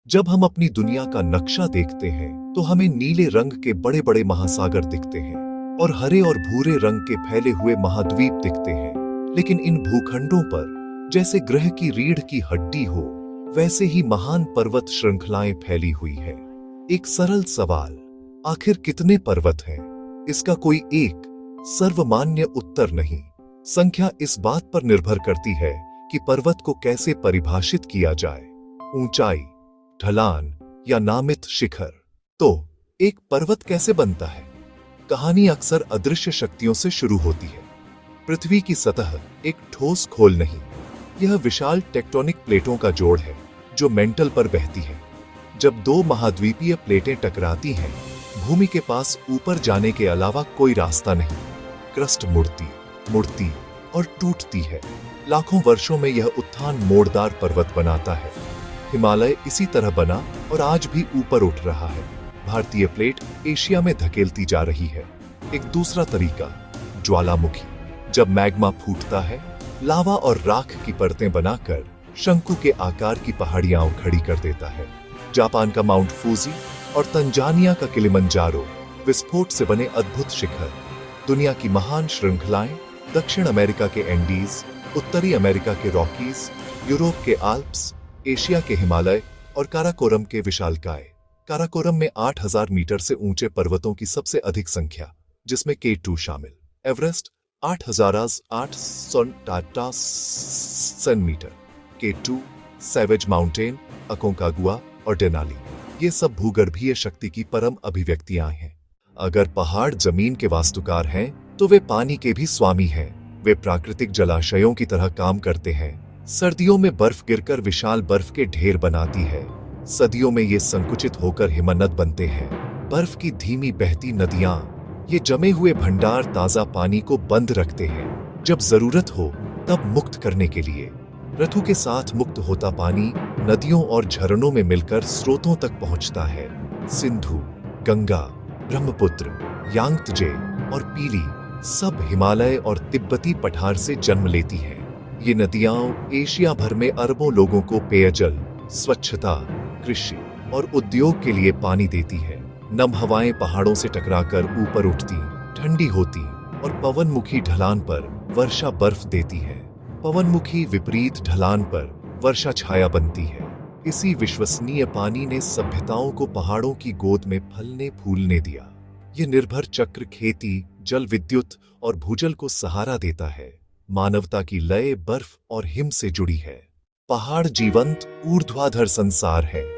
जब हम अपनी दुनिया का नक्शा देखते हैं तो हमें नीले रंग के बड़े बड़े महासागर दिखते हैं और हरे और भूरे रंग के फैले हुए महाद्वीप दिखते हैं। लेकिन इन भूखंडों पर जैसे ग्रह की रीढ़ की हड्डी हो, वैसे ही महान पर्वत श्रृंखलाएं फैली हुई है। एक सरल सवाल, आखिर कितने पर्वत हैं? इसका कोई एक सर्वमान्य उत्तर नहीं। संख्या इस बात पर निर्भर करती है कि पर्वत को कैसे परिभाषित किया जाए, ऊंचाई, ढलान या नामित शिखर। तो एक पर्वत कैसे बनता है? कहानी अक्सर अदृश्य शक्तियों से शुरू होती है। पृथ्वी की सतह एक ठोस खोल नहीं, यह विशाल टेक्टोनिक प्लेटों का जोड़ है जो मेंटल पर बहती है। जब दो महाद्वीपीय प्लेटें टकराती हैं, भूमि के पास ऊपर जाने के अलावा कोई रास्ता नहीं। क्रस्ट मुड़ती और टूटती है। लाखों वर्षों में यह उत्थान मोड़दार पर्वत बनाता है। हिमालय इसी तरह बना और आज भी ऊपर उठ रहा है। भारतीय प्लेट एशिया में धकेलती जा रही है। एक दूसरा तरीका, ज्वालामुखी। जब मैग्मा फूटता है, लावा और राख की परतें बनाकर शंकु के आकार की पहाड़ियां खड़ी कर देता है। जापान का माउंट फूजी और तंजानिया का किलिमंजारो विस्फोट से बने अद्भुत शिखर। दुनिया की महान श्रृंखलाएं, दक्षिण अमेरिका के एंडीज, उत्तरी अमेरिका के रॉकीज, यूरोप के आल्प्स, एशिया के हिमालय और काराकोरम के विशालकाय। काराकोरम में 8000 मीटर से ऊंचे पर्वतों की सबसे अधिक संख्या, जिसमें K2 शामिल। एवरेस्ट 8800 मीटर। K2, सैवेज माउंटेन, अकोंकागुआ और डेनाली, ये सब भूगर्भीय शक्ति की परम अभिव्यक्तियां हैं। अगर पहाड़ जमीन के वास्तुकार हैं, तो वे पानी के भी स्वामी हैं। वे प्राकृतिक जलाशयों की तरह काम करते हैं। सर्दियों में बर्फ गिरकर विशाल बर्फ के ढेर बनाती है। सदियों में ये संकुचित होकर हिमनद बनते हैं। बर्फ की धीमी बहती नदियां, ये जमे हुए भंडार ताजा पानी को बंद रखते हैं, जब जरूरत हो तब मुक्त करने के लिए। ऋतु के साथ मुक्त होता पानी नदियों और झरनों में मिलकर स्रोतों तक पहुंचता है। सिंधु, गंगा, ब्रह्मपुत्र, यांगत्जे और पीली सब हिमालय और तिब्बती पठार से जन्म लेती हैं। ये नदियां एशिया भर में अरबों लोगों को पेयजल, स्वच्छता, कृषि और उद्योग के लिए पानी देती है। नम हवाएं पहाड़ों से टकराकर ऊपर उठती, ठंडी होती और पवनमुखी ढलान पर वर्षा बर्फ देती है। पवनमुखी विपरीत ढलान पर वर्षा छाया बनती है। इसी विश्वसनीय पानी ने सभ्यताओं को पहाड़ों की गोद में फलने फूलने दिया। ये निर्भर चक्र खेती, जल विद्युत और भूजल को सहारा देता है। मानवता की लय बर्फ और हिम से जुड़ी है। पहाड़ जीवंत ऊर्ध्वाधर संसार है।